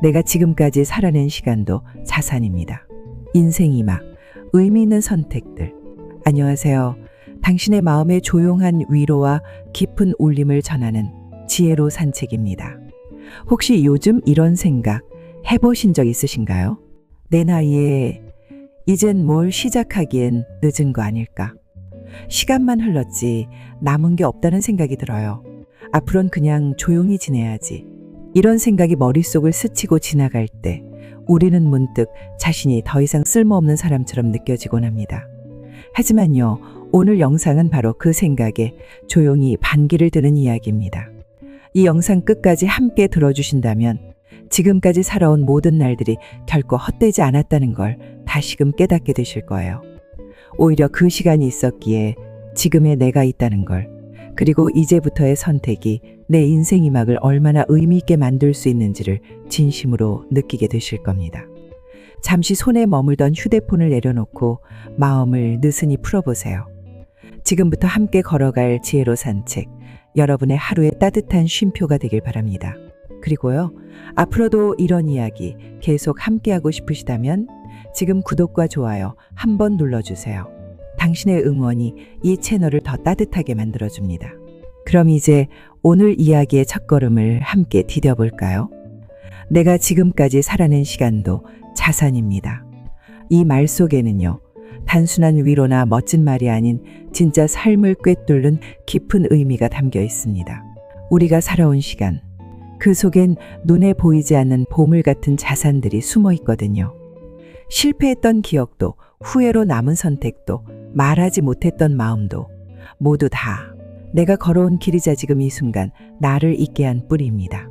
내가 지금까지 살아낸 시간도 자산입니다. 인생이 막 의미 있는 선택들. 안녕하세요. 당신의 마음에 조용한 위로와 깊은 울림을 전하는 지혜로 산책입니다. 혹시 요즘 이런 생각 해보신 적 있으신가요? 내 나이에 이젠 뭘 시작하기엔 늦은 거 아닐까? 시간만 흘렀지 남은 게 없다는 생각이 들어요. 앞으로는 그냥 조용히 지내야지. 이런 생각이 머릿속을 스치고 지나갈 때 우리는 문득 자신이 더 이상 쓸모없는 사람처럼 느껴지곤 합니다. 하지만요, 오늘 영상은 바로 그 생각에 조용히 반기를 드는 이야기입니다. 이 영상 끝까지 함께 들어주신다면 지금까지 살아온 모든 날들이 결코 헛되지 않았다는 걸 다시금 깨닫게 되실 거예요. 오히려 그 시간이 있었기에 지금의 내가 있다는 걸, 그리고 이제부터의 선택이 내 인생 이막을 얼마나 의미 있게 만들 수 있는지를 진심으로 느끼게 되실 겁니다. 잠시 손에 머물던 휴대폰을 내려놓고 마음을 느슨히 풀어보세요. 지금부터 함께 걸어갈 지혜로 산책, 여러분의 하루의 따뜻한 쉼표가 되길 바랍니다. 그리고요, 앞으로도 이런 이야기 계속 함께하고 싶으시다면 지금 구독과 좋아요 한번 눌러주세요. 당신의 응원이 이 채널을 더 따뜻하게 만들어줍니다. 그럼 이제 오늘 이야기의 첫걸음을 함께 디뎌볼까요? 내가 지금까지 살아낸 시간도 자산입니다. 이 말 속에는요, 단순한 위로나 멋진 말이 아닌 진짜 삶을 꿰뚫는 깊은 의미가 담겨 있습니다. 우리가 살아온 시간, 그 속엔 눈에 보이지 않는 보물 같은 자산들이 숨어 있거든요. 실패했던 기억도, 후회로 남은 선택도, 말하지 못했던 마음도 모두 다 내가 걸어온 길이자 지금 이 순간 나를 있게 한 뿌리입니다.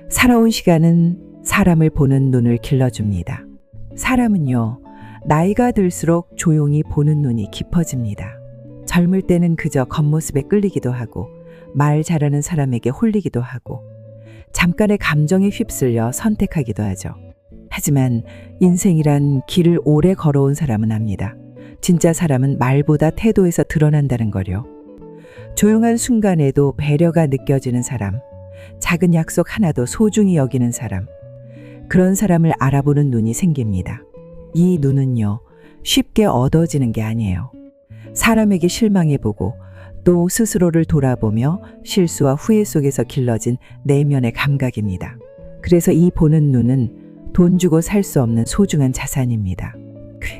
살아온 시간은 사람을 보는 눈을 길러줍니다. 사람은요, 나이가 들수록 조용히 보는 눈이 깊어집니다. 젊을 때는 그저 겉모습에 끌리기도 하고 말 잘하는 사람에게 홀리기도 하고 잠깐의 감정에 휩쓸려 선택하기도 하죠. 하지만 인생이란 길을 오래 걸어온 사람은 압니다. 진짜 사람은 말보다 태도에서 드러난다는 거요. 조용한 순간에도 배려가 느껴지는 사람, 작은 약속 하나도 소중히 여기는 사람, 그런 사람을 알아보는 눈이 생깁니다. 이 눈은요, 쉽게 얻어지는 게 아니에요. 사람에게 실망해보고 또 스스로를 돌아보며 실수와 후회 속에서 길러진 내면의 감각입니다. 그래서 이 보는 눈은 돈 주고 살 수 없는 소중한 자산입니다.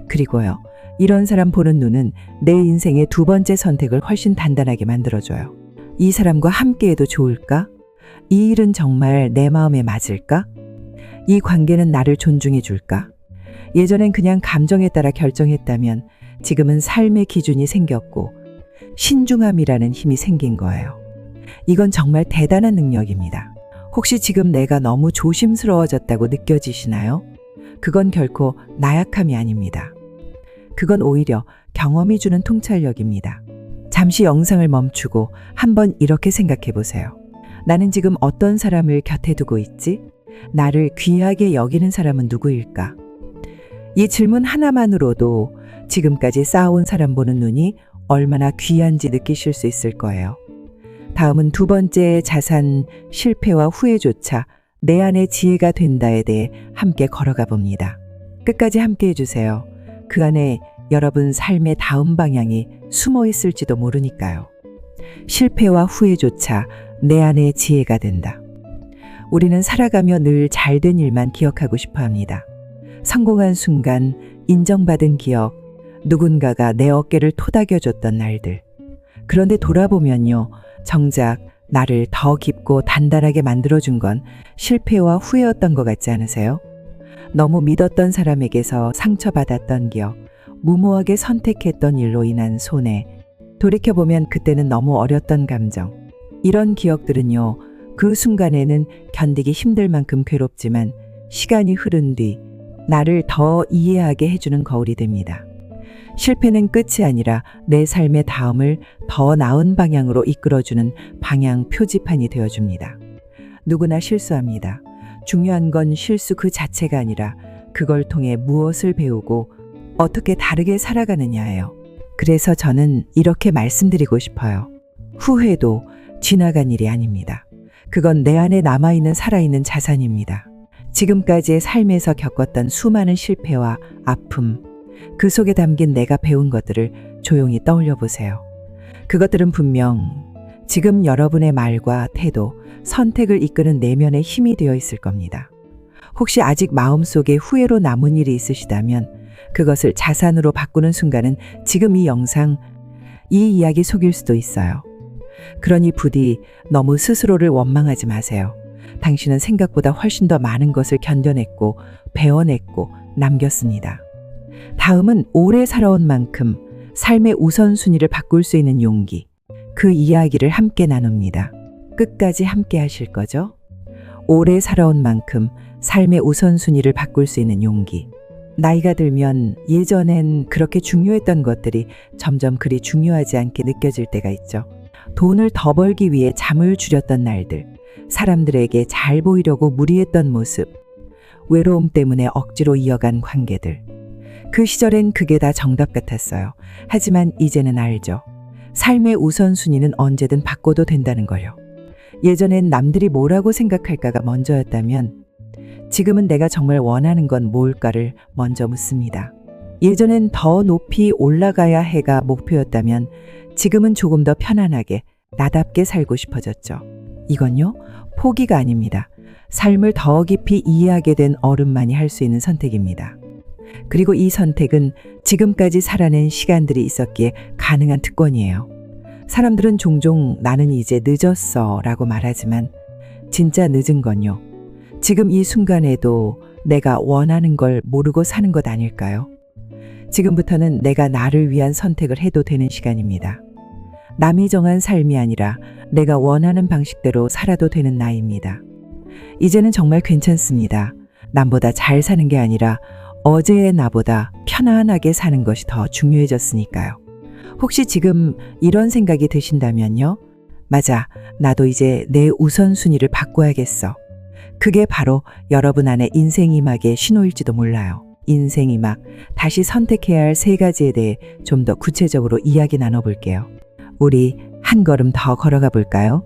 그리고요, 이런 사람 보는 눈은 내 인생의 두 번째 선택을 훨씬 단단하게 만들어줘요. 이 사람과 함께해도 좋을까? 이 일은 정말 내 마음에 맞을까? 이 관계는 나를 존중해 줄까? 예전엔 그냥 감정에 따라 결정했다면 지금은 삶의 기준이 생겼고 신중함이라는 힘이 생긴 거예요. 이건 정말 대단한 능력입니다. 혹시 지금 내가 너무 조심스러워졌다고 느껴지시나요? 그건 결코 나약함이 아닙니다. 그건 오히려 경험이 주는 통찰력입니다. 잠시 영상을 멈추고 한번 이렇게 생각해 보세요. 나는 지금 어떤 사람을 곁에 두고 있지? 나를 귀하게 여기는 사람은 누구일까? 이 질문 하나만으로도 지금까지 쌓아온 사람 보는 눈이 얼마나 귀한지 느끼실 수 있을 거예요. 다음은 두 번째 자산, 실패와 후회조차 내 안의 지혜가 된다에 대해 함께 걸어가 봅니다. 끝까지 함께 해주세요. 그 안에 여러분 삶의 다음 방향이 숨어 있을지도 모르니까요. 실패와 후회조차 내 안의 지혜가 된다. 우리는 살아가며 늘 잘된 일만 기억하고 싶어 합니다. 성공한 순간, 인정받은 기억, 누군가가 내 어깨를 토닥여줬던 날들. 그런데 돌아보면요, 정작 나를 더 깊고 단단하게 만들어준 건 실패와 후회였던 것 같지 않으세요? 너무 믿었던 사람에게서 상처받았던 기억, 무모하게 선택했던 일로 인한 손해, 돌이켜보면 그때는 너무 어렸던 감정. 이런 기억들은요, 그 순간에는 견디기 힘들 만큼 괴롭지만 시간이 흐른 뒤 나를 더 이해하게 해주는 거울이 됩니다. 실패는 끝이 아니라 내 삶의 다음을 더 나은 방향으로 이끌어주는 방향 표지판이 되어줍니다. 누구나 실수합니다. 중요한 건 실수 그 자체가 아니라 그걸 통해 무엇을 배우고 어떻게 다르게 살아가느냐예요. 그래서 저는 이렇게 말씀드리고 싶어요. 후회도 지나간 일이 아닙니다. 그건 내 안에 남아있는 살아있는 자산입니다. 지금까지의 삶에서 겪었던 수많은 실패와 아픔, 그 속에 담긴 내가 배운 것들을 조용히 떠올려 보세요. 그것들은 분명 지금 여러분의 말과 태도, 선택을 이끄는 내면의 힘이 되어 있을 겁니다. 혹시 아직 마음속에 후회로 남은 일이 있으시다면 그것을 자산으로 바꾸는 순간은 지금 이 영상, 이 이야기 속일 수도 있어요. 그러니 부디 너무 스스로를 원망하지 마세요. 당신은 생각보다 훨씬 더 많은 것을 견뎌냈고 배워냈고 남겼습니다. 다음은 오래 살아온 만큼 삶의 우선순위를 바꿀 수 있는 용기, 그 이야기를 함께 나눕니다. 끝까지 함께 하실 거죠? 오래 살아온 만큼 삶의 우선순위를 바꿀 수 있는 용기. 나이가 들면 예전엔 그렇게 중요했던 것들이 점점 그리 중요하지 않게 느껴질 때가 있죠. 돈을 더 벌기 위해 잠을 줄였던 날들, 사람들에게 잘 보이려고 무리했던 모습, 외로움 때문에 억지로 이어간 관계들. 그 시절엔 그게 다 정답 같았어요. 하지만 이제는 알죠. 삶의 우선순위는 언제든 바꿔도 된다는 거요. 예전엔 남들이 뭐라고 생각할까가 먼저였다면 지금은 내가 정말 원하는 건 뭘까를 먼저 묻습니다. 예전엔 더 높이 올라가야 해가 목표였다면 지금은 조금 더 편안하게 나답게 살고 싶어졌죠. 이건요, 포기가 아닙니다. 삶을 더 깊이 이해하게 된 어른만이 할 수 있는 선택입니다. 그리고 이 선택은 지금까지 살아낸 시간들이 있었기에 가능한 특권이에요. 사람들은 종종 나는 이제 늦었어 라고 말하지만 진짜 늦은 건요, 지금 이 순간에도 내가 원하는 걸 모르고 사는 것 아닐까요? 지금부터는 내가 나를 위한 선택을 해도 되는 시간입니다. 남이 정한 삶이 아니라 내가 원하는 방식대로 살아도 되는 나이입니다. 이제는 정말 괜찮습니다. 남보다 잘 사는 게 아니라 어제의 나보다 편안하게 사는 것이 더 중요해졌으니까요. 혹시 지금 이런 생각이 드신다면요. 맞아, 나도 이제 내 우선순위를 바꿔야겠어. 그게 바로 여러분 안에 인생이막의 신호일지도 몰라요. 인생이막, 다시 선택해야 할 3가지에 대해 좀 더 구체적으로 이야기 나눠볼게요. 우리 한 걸음 더 걸어가 볼까요?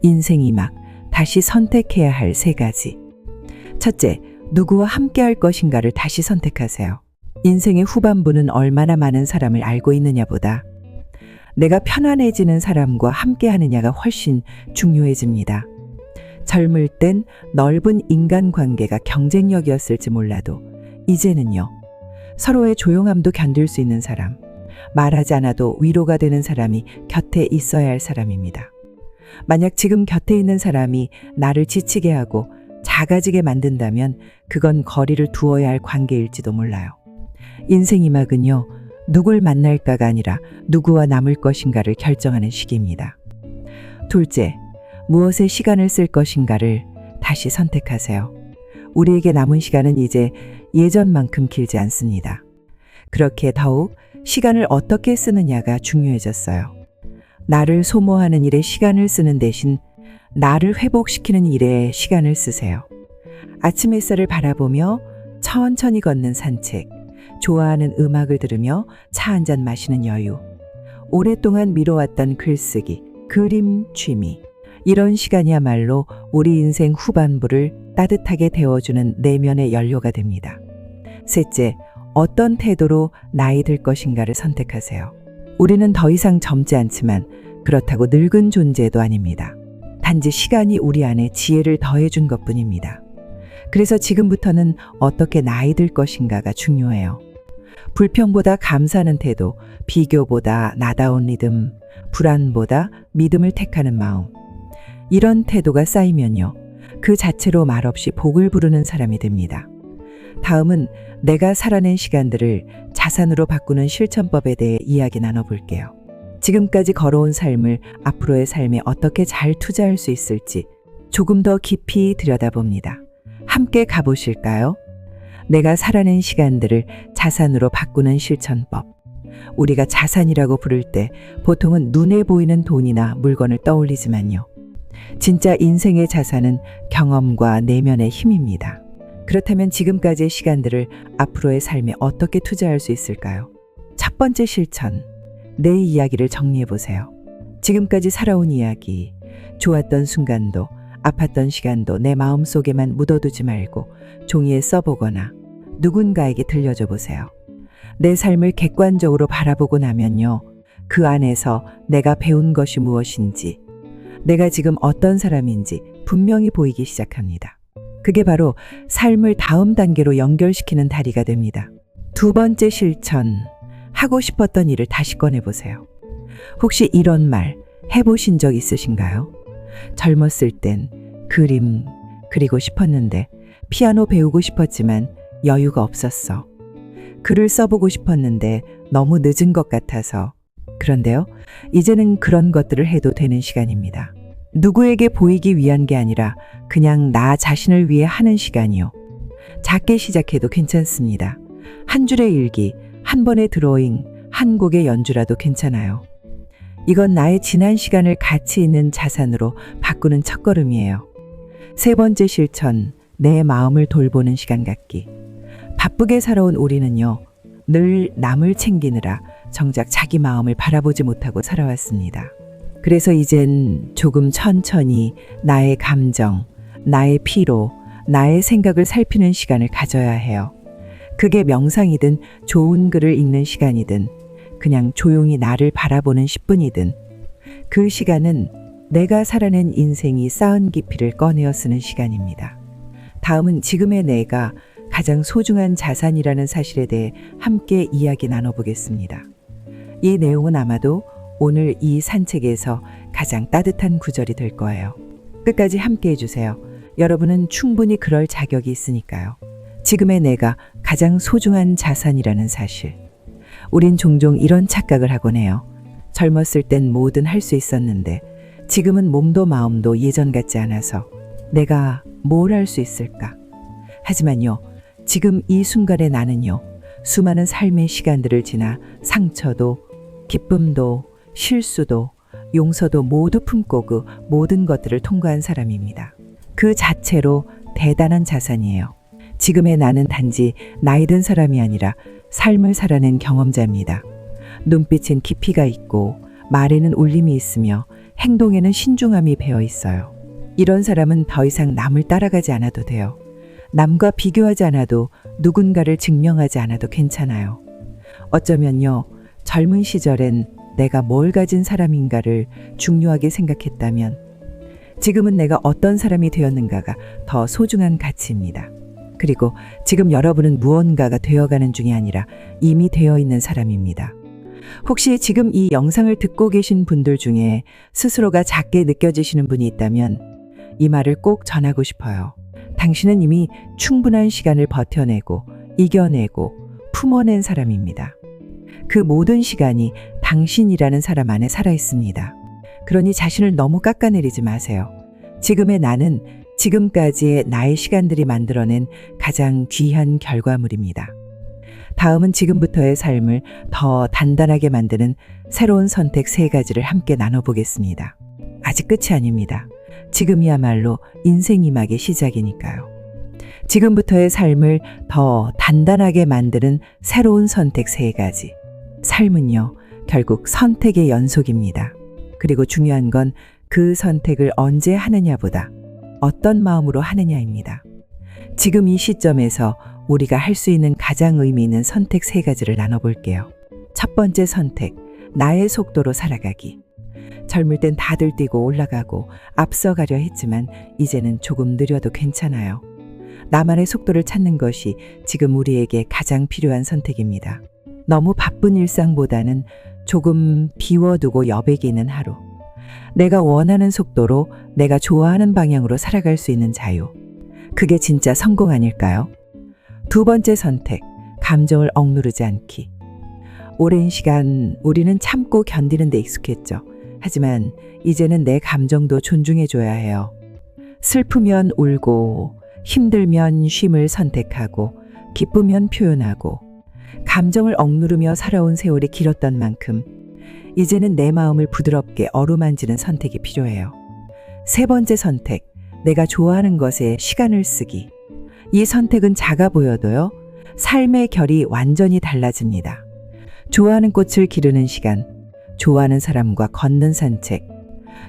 인생이막, 다시 선택해야 할 3가지. 첫째, 누구와 함께 할 것인가를 다시 선택하세요. 인생의 후반부는 얼마나 많은 사람을 알고 있느냐보다 내가 편안해지는 사람과 함께 하느냐가 훨씬 중요해집니다. 젊을 땐 넓은 인간관계가 경쟁력이었을지 몰라도 이제는요, 서로의 조용함도 견딜 수 있는 사람, 말하지 않아도 위로가 되는 사람이 곁에 있어야 할 사람입니다. 만약 지금 곁에 있는 사람이 나를 지치게 하고 작아지게 만든다면 그건 거리를 두어야 할 관계일지도 몰라요. 인생이막은요, 누굴 만날까가 아니라 누구와 남을 것인가를 결정하는 시기입니다. 둘째, 무엇에 시간을 쓸 것인가를 다시 선택하세요. 우리에게 남은 시간은 이제 예전만큼 길지 않습니다. 그렇게 더욱 시간을 어떻게 쓰느냐가 중요해졌어요. 나를 소모하는 일에 시간을 쓰는 대신 나를 회복시키는 일에 시간을 쓰세요. 아침 햇살을 바라보며 천천히 걷는 산책, 좋아하는 음악을 들으며 차 한잔 마시는 여유, 오랫동안 미뤄왔던 글쓰기, 그림 취미, 이런 시간이야말로 우리 인생 후반부를 따뜻하게 데워주는 내면의 연료가 됩니다. 셋째, 어떤 태도로 나이 들 것인가를 선택하세요. 우리는 더 이상 젊지 않지만 그렇다고 늙은 존재도 아닙니다. 단지 시간이 우리 안에 지혜를 더해준 것뿐입니다. 그래서 지금부터는 어떻게 나이 들 것인가가 중요해요. 불평보다 감사하는 태도, 비교보다 나다운 리듬, 불안보다 믿음을 택하는 마음. 이런 태도가 쌓이면요, 그 자체로 말없이 복을 부르는 사람이 됩니다. 다음은 내가 살아낸 시간들을 자산으로 바꾸는 실천법에 대해 이야기 나눠볼게요. 지금까지 걸어온 삶을 앞으로의 삶에 어떻게 잘 투자할 수 있을지 조금 더 깊이 들여다봅니다. 함께 가보실까요? 내가 살아낸 시간들을 자산으로 바꾸는 실천법. 우리가 자산이라고 부를 때 보통은 눈에 보이는 돈이나 물건을 떠올리지만요, 진짜 인생의 자산은 경험과 내면의 힘입니다. 그렇다면 지금까지의 시간들을 앞으로의 삶에 어떻게 투자할 수 있을까요? 첫 번째 실천, 내 이야기를 정리해 보세요. 지금까지 살아온 이야기, 좋았던 순간도, 아팠던 시간도 내 마음속에만 묻어두지 말고 종이에 써보거나 누군가에게 들려줘 보세요. 내 삶을 객관적으로 바라보고 나면요. 그 안에서 내가 배운 것이 무엇인지, 내가 지금 어떤 사람인지 분명히 보이기 시작합니다. 그게 바로 삶을 다음 단계로 연결시키는 다리가 됩니다. 두 번째 실천, 하고 싶었던 일을 다시 꺼내보세요. 혹시 이런 말 해보신 적 있으신가요? 젊었을 땐 그림 그리고 싶었는데, 피아노 배우고 싶었지만 여유가 없었어. 글을 써보고 싶었는데 너무 늦은 것 같아서. 그런데요, 이제는 그런 것들을 해도 되는 시간입니다. 누구에게 보이기 위한 게 아니라 그냥 나 자신을 위해 하는 시간이요. 작게 시작해도 괜찮습니다. 한 줄의 일기, 한 번의 드로잉, 한 곡의 연주라도 괜찮아요. 이건 나의 지난 시간을 가치 있는 자산으로 바꾸는 첫걸음이에요. 세 번째 실천, 내 마음을 돌보는 시간 갖기. 바쁘게 살아온 우리는요, 늘 남을 챙기느라 정작 자기 마음을 바라보지 못하고 살아왔습니다. 그래서 이젠 조금 천천히 나의 감정, 나의 피로, 나의 생각을 살피는 시간을 가져야 해요. 그게 명상이든 좋은 글을 읽는 시간이든 그냥 조용히 나를 바라보는 10분이든 그 시간은 내가 살아낸 인생이 쌓은 깊이를 꺼내어 쓰는 시간입니다. 다음은 지금의 내가 가장 소중한 자산이라는 사실에 대해 함께 이야기 나눠보겠습니다. 이 내용은 아마도 오늘 이 산책에서 가장 따뜻한 구절이 될 거예요. 끝까지 함께 해주세요. 여러분은 충분히 그럴 자격이 있으니까요. 지금의 내가 가장 소중한 자산이라는 사실. 우린 종종 이런 착각을 하곤 해요. 젊었을 땐 뭐든 할 수 있었는데 지금은 몸도 마음도 예전 같지 않아서 내가 뭘 할 수 있을까? 하지만요, 지금 이 순간의 나는요, 수많은 삶의 시간들을 지나 상처도 기쁨도 실수도 용서도 모두 품고 그 모든 것들을 통과한 사람입니다. 그 자체로 대단한 자산이에요. 지금의 나는 단지 나이 든 사람이 아니라 삶을 살아낸 경험자입니다. 눈빛엔 깊이가 있고 말에는 울림이 있으며 행동에는 신중함이 배어 있어요. 이런 사람은 더 이상 남을 따라가지 않아도 돼요. 남과 비교하지 않아도 누군가를 증명하지 않아도 괜찮아요. 어쩌면요, 젊은 시절엔 내가 뭘 가진 사람인가를 중요하게 생각했다면 지금은 내가 어떤 사람이 되었는가가 더 소중한 가치입니다. 그리고 지금 여러분은 무언가가 되어가는 중이 아니라 이미 되어 있는 사람입니다. 혹시 지금 이 영상을 듣고 계신 분들 중에 스스로가 작게 느껴지시는 분이 있다면 이 말을 꼭 전하고 싶어요. 당신은 이미 충분한 시간을 버텨내고 이겨내고 품어낸 사람입니다. 그 모든 시간이 당신이라는 사람 안에 살아 있습니다. 그러니 자신을 너무 깎아내리지 마세요. 지금의 나는 지금까지의 나의 시간들이 만들어낸 가장 귀한 결과물입니다. 다음은 지금부터의 삶을 더 단단하게 만드는 새로운 선택 3가지를 함께 나눠보겠습니다. 아직 끝이 아닙니다. 지금이야말로 인생 이막의 시작이니까요. 지금부터의 삶을 더 단단하게 만드는 새로운 선택 3가지. 삶은요, 결국 선택의 연속입니다. 그리고 중요한 건 그 선택을 언제 하느냐보다 어떤 마음으로 하느냐입니다. 지금 이 시점에서 우리가 할 수 있는 가장 의미 있는 선택 3가지를 나눠볼게요. 첫 번째 선택, 나의 속도로 살아가기. 젊을 땐 다들 뛰고 올라가고 앞서가려 했지만 이제는 조금 느려도 괜찮아요. 나만의 속도를 찾는 것이 지금 우리에게 가장 필요한 선택입니다. 너무 바쁜 일상보다는 조금 비워두고 여백이 있는 하루. 내가 원하는 속도로 내가 좋아하는 방향으로 살아갈 수 있는 자유. 그게 진짜 성공 아닐까요? 두 번째 선택, 감정을 억누르지 않기. 오랜 시간 우리는 참고 견디는 데 익숙했죠. 하지만 이제는 내 감정도 존중해줘야 해요. 슬프면 울고, 힘들면 쉼을 선택하고, 기쁘면 표현하고, 감정을 억누르며 살아온 세월이 길었던 만큼 이제는 내 마음을 부드럽게 어루만지는 선택이 필요해요. 세 번째 선택, 내가 좋아하는 것에 시간을 쓰기. 이 선택은 작아 보여도요, 삶의 결이 완전히 달라집니다. 좋아하는 꽃을 기르는 시간, 좋아하는 사람과 걷는 산책,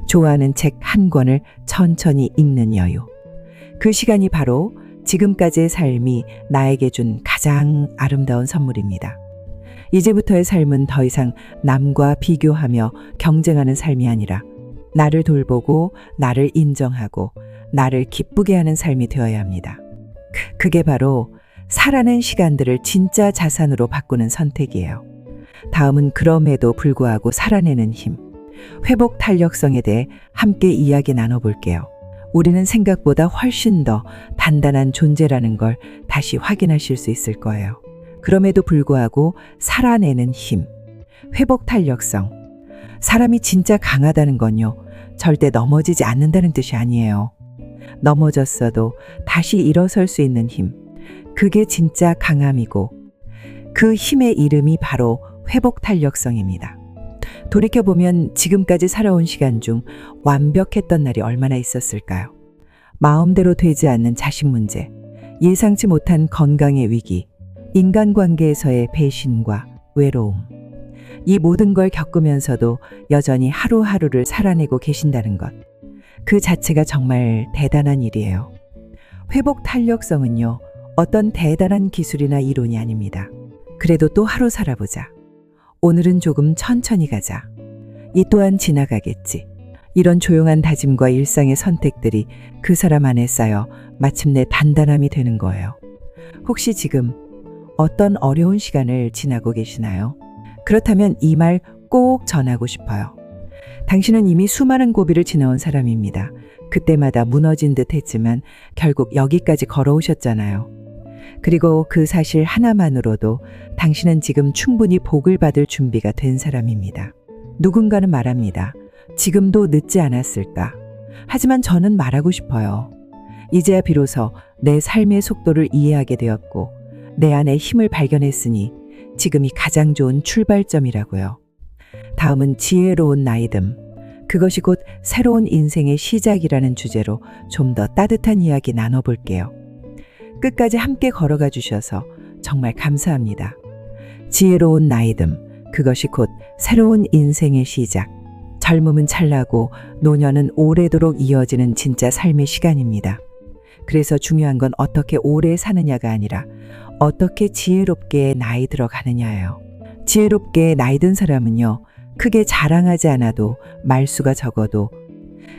좋아하는 책 한 권을 천천히 읽는 여유. 그 시간이 바로 지금까지의 삶이 나에게 준 가장 아름다운 선물입니다. 이제부터의 삶은 더 이상 남과 비교하며 경쟁하는 삶이 아니라 나를 돌보고 나를 인정하고 나를 기쁘게 하는 삶이 되어야 합니다. 그게 바로 살아낸 시간들을 진짜 자산으로 바꾸는 선택이에요. 다음은 그럼에도 불구하고 살아내는 힘, 회복 탄력성에 대해 함께 이야기 나눠볼게요. 우리는 생각보다 훨씬 더 단단한 존재라는 걸 다시 확인하실 수 있을 거예요. 그럼에도 불구하고 살아내는 힘, 회복 탄력성. 사람이 진짜 강하다는 건요, 절대 넘어지지 않는다는 뜻이 아니에요. 넘어졌어도 다시 일어설 수 있는 힘, 그게 진짜 강함이고 그 힘의 이름이 바로 회복 탄력성입니다. 돌이켜보면 지금까지 살아온 시간 중 완벽했던 날이 얼마나 있었을까요? 마음대로 되지 않는 자식 문제, 예상치 못한 건강의 위기, 인간관계에서의 배신과 외로움. 이 모든 걸 겪으면서도 여전히 하루하루를 살아내고 계신다는 것. 그 자체가 정말 대단한 일이에요. 회복 탄력성은요, 어떤 대단한 기술이나 이론이 아닙니다. 그래도 또 하루 살아보자. 오늘은 조금 천천히 가자. 이 또한 지나가겠지. 이런 조용한 다짐과 일상의 선택들이 그 사람 안에 쌓여 마침내 단단함이 되는 거예요. 혹시 지금 어떤 어려운 시간을 지나고 계시나요? 그렇다면 이 말 꼭 전하고 싶어요. 당신은 이미 수많은 고비를 지나온 사람입니다. 그때마다 무너진 듯 했지만 결국 여기까지 걸어오셨잖아요. 그리고 그 사실 하나만으로도 당신은 지금 충분히 복을 받을 준비가 된 사람입니다. 누군가는 말합니다. 지금도 늦지 않았을까? 하지만 저는 말하고 싶어요. 이제야 비로소 내 삶의 속도를 이해하게 되었고 내 안에 힘을 발견했으니 지금이 가장 좋은 출발점이라고요. 다음은 지혜로운 나이듦. 그것이 곧 새로운 인생의 시작이라는 주제로 좀 더 따뜻한 이야기 나눠볼게요. 끝까지 함께 걸어가 주셔서 정말 감사합니다. 지혜로운 나이듦. 그것이 곧 새로운 인생의 시작. 젊음은 찰나고 노년은 오래도록 이어지는 진짜 삶의 시간입니다. 그래서 중요한 건 어떻게 오래 사느냐가 아니라 어떻게 지혜롭게 나이 들어가느냐예요. 지혜롭게 나이 든 사람은요, 크게 자랑하지 않아도 말수가 적어도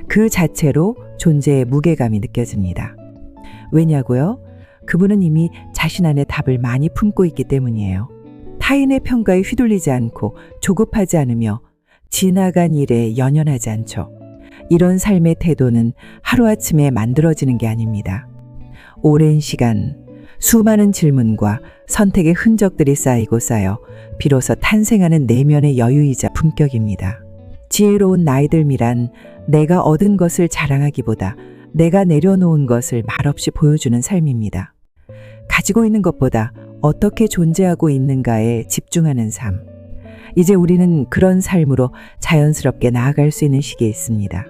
그 자체로 존재의 무게감이 느껴집니다. 왜냐고요? 그분은 이미 자신 안에 답을 많이 품고 있기 때문이에요. 타인의 평가에 휘둘리지 않고 조급하지 않으며 지나간 일에 연연하지 않죠. 이런 삶의 태도는 하루아침에 만들어지는 게 아닙니다. 오랜 시간, 수많은 질문과 선택의 흔적들이 쌓이고 쌓여 비로소 탄생하는 내면의 여유이자 품격입니다. 지혜로운 나이듦이란 내가 얻은 것을 자랑하기보다 내가 내려놓은 것을 말없이 보여주는 삶입니다. 가지고 있는 것보다 어떻게 존재하고 있는가에 집중하는 삶. 이제 우리는 그런 삶으로 자연스럽게 나아갈 수 있는 시기에 있습니다.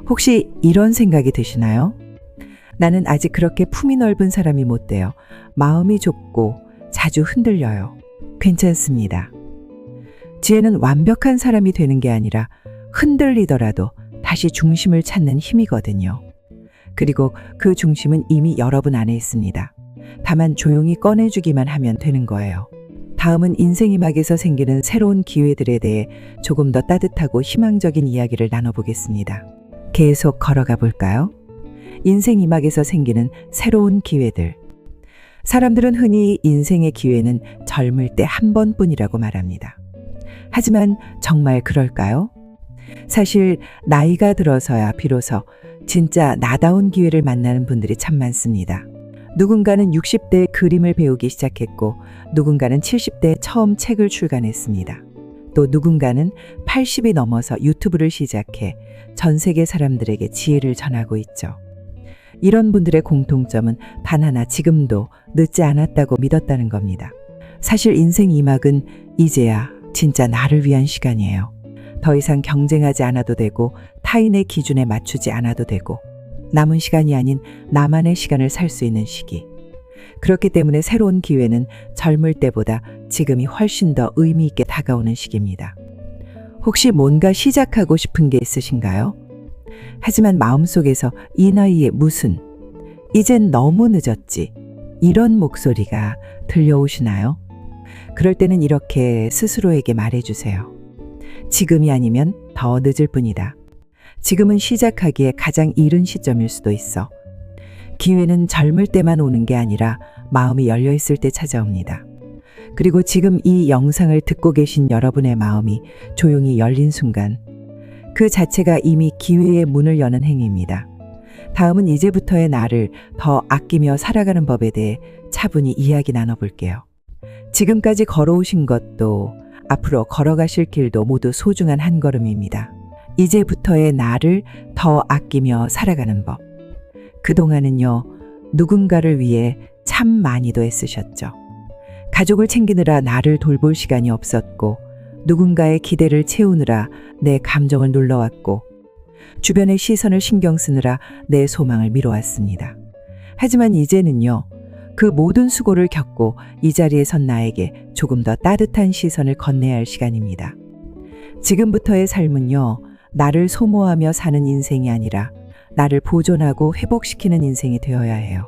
혹시 이런 생각이 드시나요? 나는 아직 그렇게 품이 넓은 사람이 못 돼요. 마음이 좁고 자주 흔들려요. 괜찮습니다. 지혜는 완벽한 사람이 되는 게 아니라 흔들리더라도 다시 중심을 찾는 힘이거든요. 그리고 그 중심은 이미 여러분 안에 있습니다. 다만 조용히 꺼내주기만 하면 되는 거예요. 다음은 인생이막에서 생기는 새로운 기회들에 대해 조금 더 따뜻하고 희망적인 이야기를 나눠보겠습니다. 계속 걸어가 볼까요? 인생이막에서 생기는 새로운 기회들. 사람들은 흔히 인생의 기회는 젊을 때 한 번뿐이라고 말합니다. 하지만 정말 그럴까요? 사실 나이가 들어서야 비로소 진짜 나다운 기회를 만나는 분들이 참 많습니다. 누군가는 60대에 그림을 배우기 시작했고 누군가는 70대에 처음 책을 출간했습니다. 또 누군가는 80이 넘어서 유튜브를 시작해 전 세계 사람들에게 지혜를 전하고 있죠. 이런 분들의 공통점은 단 하나, 지금도 늦지 않았다고 믿었다는 겁니다. 사실 인생 이막은 이제야 진짜 나를 위한 시간이에요. 더 이상 경쟁하지 않아도 되고 타인의 기준에 맞추지 않아도 되고 남은 시간이 아닌 나만의 시간을 살 수 있는 시기. 그렇기 때문에 새로운 기회는 젊을 때보다 지금이 훨씬 더 의미 있게 다가오는 시기입니다. 혹시 뭔가 시작하고 싶은 게 있으신가요? 하지만 마음속에서 이 나이에 무슨, 이젠 너무 늦었지, 이런 목소리가 들려오시나요? 그럴 때는 이렇게 스스로에게 말해주세요. 지금이 아니면 더 늦을 뿐이다. 지금은 시작하기에 가장 이른 시점일 수도 있어. 기회는 젊을 때만 오는 게 아니라 마음이 열려있을 때 찾아옵니다. 그리고 지금 이 영상을 듣고 계신 여러분의 마음이 조용히 열린 순간, 그 자체가 이미 기회의 문을 여는 행위입니다. 다음은 이제부터의 나를 더 아끼며 살아가는 법에 대해 차분히 이야기 나눠볼게요. 지금까지 걸어오신 것도 앞으로 걸어가실 길도 모두 소중한 한 걸음입니다. 이제부터의 나를 더 아끼며 살아가는 법. 그동안은요, 누군가를 위해 참 많이도 애쓰셨죠. 가족을 챙기느라 나를 돌볼 시간이 없었고, 누군가의 기대를 채우느라 내 감정을 눌러왔고, 주변의 시선을 신경 쓰느라 내 소망을 미뤄왔습니다. 하지만 이제는요, 그 모든 수고를 겪고 이 자리에 선 나에게 조금 더 따뜻한 시선을 건네야 할 시간입니다. 지금부터의 삶은요, 나를 소모하며 사는 인생이 아니라 나를 보존하고 회복시키는 인생이 되어야 해요.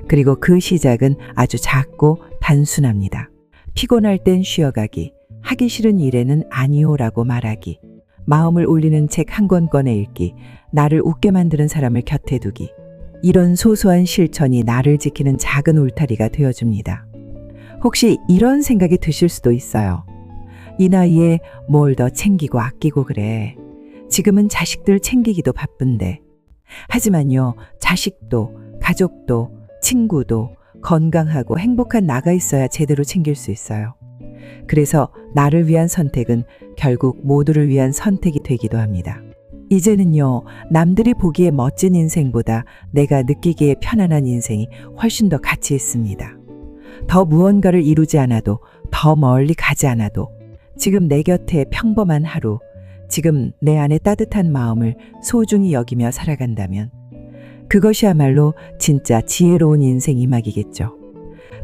그리고 그 시작은 아주 작고 단순합니다. 피곤할 땐 쉬어가기, 하기 싫은 일에는 아니오라고 말하기, 마음을 울리는 책 한 권 꺼내 읽기, 나를 웃게 만드는 사람을 곁에 두기. 이런 소소한 실천이 나를 지키는 작은 울타리가 되어줍니다. 혹시 이런 생각이 드실 수도 있어요. 이 나이에 뭘 더 챙기고 아끼고 그래. 지금은 자식들 챙기기도 바쁜데. 하지만요, 자식도, 가족도, 친구도 건강하고 행복한 나가 있어야 제대로 챙길 수 있어요. 그래서 나를 위한 선택은 결국 모두를 위한 선택이 되기도 합니다. 이제는요, 남들이 보기에 멋진 인생보다 내가 느끼기에 편안한 인생이 훨씬 더 가치 있습니다. 더 무언가를 이루지 않아도, 더 멀리 가지 않아도, 지금 내 곁에 평범한 하루, 지금 내 안에 따뜻한 마음을 소중히 여기며 살아간다면 그것이야말로 진짜 지혜로운 인생 이막이겠죠.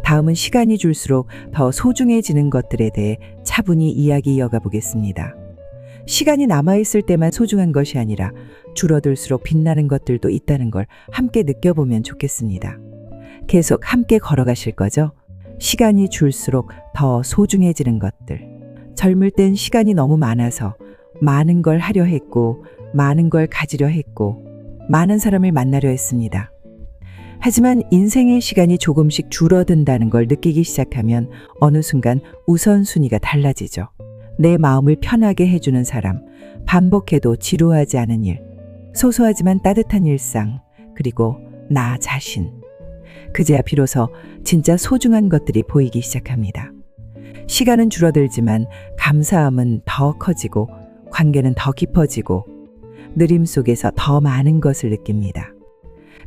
다음은 시간이 줄수록 더 소중해지는 것들에 대해 차분히 이야기 이어가 보겠습니다. 시간이 남아있을 때만 소중한 것이 아니라 줄어들수록 빛나는 것들도 있다는 걸 함께 느껴보면 좋겠습니다. 계속 함께 걸어가실 거죠? 시간이 줄수록 더 소중해지는 것들. 젊을 땐 시간이 너무 많아서 많은 걸 하려 했고, 많은 걸 가지려 했고, 많은 사람을 만나려 했습니다. 하지만 인생의 시간이 조금씩 줄어든다는 걸 느끼기 시작하면 어느 순간 우선순위가 달라지죠. 내 마음을 편하게 해주는 사람, 반복해도 지루하지 않은 일, 소소하지만 따뜻한 일상, 그리고 나 자신. 그제야 비로소 진짜 소중한 것들이 보이기 시작합니다. 시간은 줄어들지만 감사함은 더 커지고 관계는 더 깊어지고 느림 속에서 더 많은 것을 느낍니다.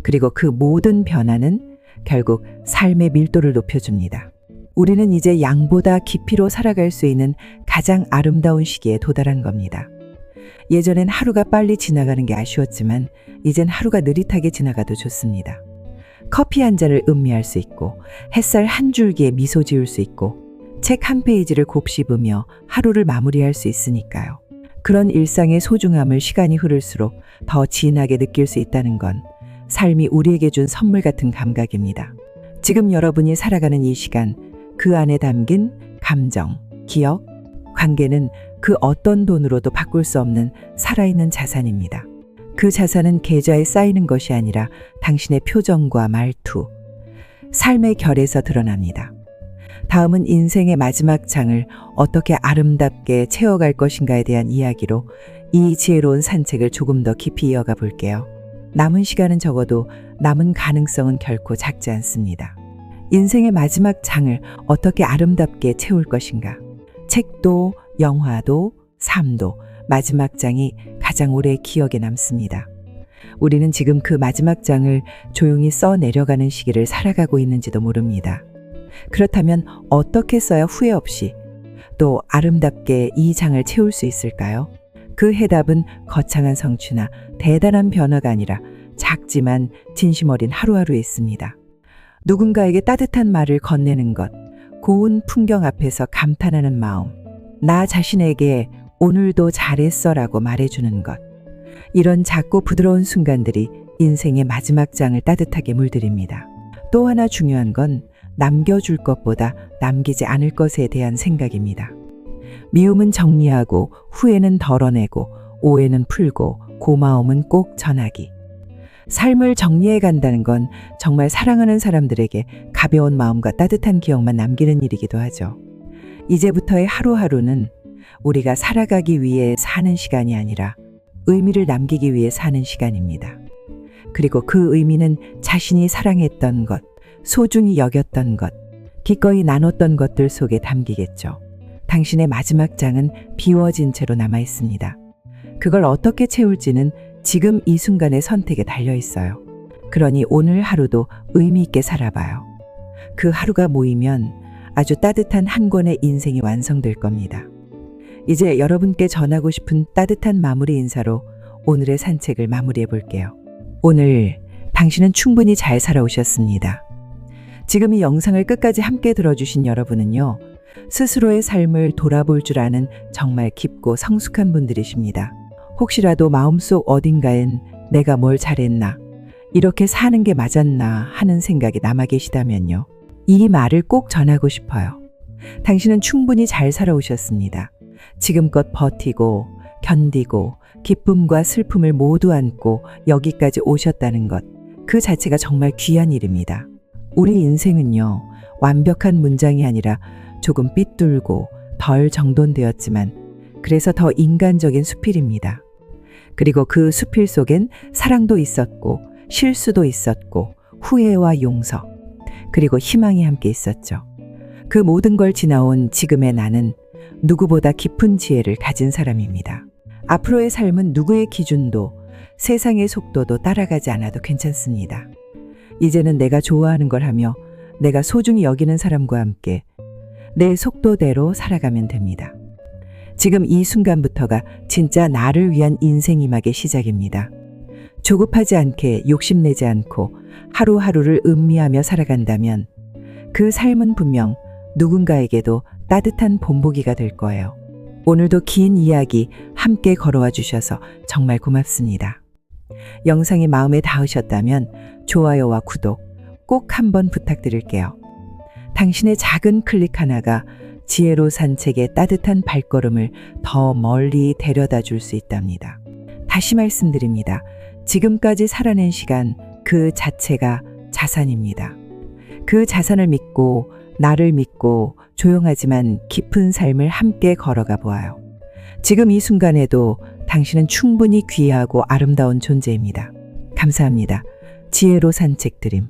그리고 그 모든 변화는 결국 삶의 밀도를 높여줍니다. 우리는 이제 양보다 깊이로 살아갈 수 있는 가장 아름다운 시기에 도달한 겁니다. 예전엔 하루가 빨리 지나가는 게 아쉬웠지만 이젠 하루가 느릿하게 지나가도 좋습니다. 커피 한 잔을 음미할 수 있고 햇살 한 줄기에 미소 지을 수 있고 책 한 페이지를 곱씹으며 하루를 마무리할 수 있으니까요. 그런 일상의 소중함을 시간이 흐를수록 더 진하게 느낄 수 있다는 건 삶이 우리에게 준 선물 같은 감각입니다. 지금 여러분이 살아가는 이 시간, 그 안에 담긴 감정, 기억, 관계는 그 어떤 돈으로도 바꿀 수 없는 살아있는 자산입니다. 그 자산은 계좌에 쌓이는 것이 아니라 당신의 표정과 말투, 삶의 결에서 드러납니다. 다음은 인생의 마지막 장을 어떻게 아름답게 채워갈 것인가에 대한 이야기로 이 지혜로운 산책을 조금 더 깊이 이어가 볼게요. 남은 시간은 적어도 남은 가능성은 결코 작지 않습니다. 인생의 마지막 장을 어떻게 아름답게 채울 것인가. 책도, 영화도, 삶도 마지막 장이 가장 오래 기억에 남습니다. 우리는 지금 그 마지막 장을 조용히 써 내려가는 시기를 살아가고 있는지도 모릅니다. 그렇다면 어떻게 써야 후회 없이 또 아름답게 이 장을 채울 수 있을까요? 그 해답은 거창한 성취나 대단한 변화가 아니라 작지만 진심 어린 하루하루에 있습니다. 누군가에게 따뜻한 말을 건네는 것, 고운 풍경 앞에서 감탄하는 마음, 나 자신에게 오늘도 잘했어라고 말해주는 것. 이런 작고 부드러운 순간들이 인생의 마지막 장을 따뜻하게 물들입니다. 또 하나 중요한 건 남겨줄 것보다 남기지 않을 것에 대한 생각입니다. 미움은 정리하고 후회는 덜어내고 오해는 풀고 고마움은 꼭 전하기. 삶을 정리해 간다는 건 정말 사랑하는 사람들에게 가벼운 마음과 따뜻한 기억만 남기는 일이기도 하죠. 이제부터의 하루하루는 우리가 살아가기 위해 사는 시간이 아니라 의미를 남기기 위해 사는 시간입니다. 그리고 그 의미는 자신이 사랑했던 것, 소중히 여겼던 것, 기꺼이 나눴던 것들 속에 담기겠죠. 당신의 마지막 장은 비워진 채로 남아 있습니다. 그걸 어떻게 채울지는 지금 이 순간의 선택에 달려 있어요. 그러니 오늘 하루도 의미 있게 살아봐요. 그 하루가 모이면 아주 따뜻한 한 권의 인생이 완성될 겁니다. 이제 여러분께 전하고 싶은 따뜻한 마무리 인사로 오늘의 산책을 마무리해 볼게요. 오늘 당신은 충분히 잘 살아오셨습니다. 지금 이 영상을 끝까지 함께 들어주신 여러분은요, 스스로의 삶을 돌아볼 줄 아는 정말 깊고 성숙한 분들이십니다. 혹시라도 마음속 어딘가엔 내가 뭘 잘했나, 이렇게 사는 게 맞았나 하는 생각이 남아 계시다면요, 이 말을 꼭 전하고 싶어요. 당신은 충분히 잘 살아오셨습니다. 지금껏 버티고 견디고 기쁨과 슬픔을 모두 안고 여기까지 오셨다는 것, 그 자체가 정말 귀한 일입니다. 우리 인생은요, 완벽한 문장이 아니라 조금 삐뚤고 덜 정돈되었지만 그래서 더 인간적인 수필입니다. 그리고 그 수필 속엔 사랑도 있었고 실수도 있었고 후회와 용서, 그리고 희망이 함께 있었죠. 그 모든 걸 지나온 지금의 나는 누구보다 깊은 지혜를 가진 사람입니다. 앞으로의 삶은 누구의 기준도 세상의 속도도 따라가지 않아도 괜찮습니다. 이제는 내가 좋아하는 걸 하며 내가 소중히 여기는 사람과 함께 내 속도대로 살아가면 됩니다. 지금 이 순간부터가 진짜 나를 위한 인생이막의 시작입니다. 조급하지 않게 욕심내지 않고 하루하루를 음미하며 살아간다면 그 삶은 분명 누군가에게도 따뜻한 본보기가 될 거예요. 오늘도 긴 이야기 함께 걸어와 주셔서 정말 고맙습니다. 영상이 마음에 닿으셨다면 좋아요와 구독 꼭 한번 부탁드릴게요. 당신의 작은 클릭 하나가 지혜로 산책의 따뜻한 발걸음을 더 멀리 데려다 줄 수 있답니다. 다시 말씀드립니다. 지금까지 살아낸 시간 그 자체가 자산입니다. 그 자산을 믿고 나를 믿고 조용하지만 깊은 삶을 함께 걸어가 보아요. 지금 이 순간에도 당신은 충분히 귀하고 아름다운 존재입니다. 감사합니다. 지혜로 산책 드림.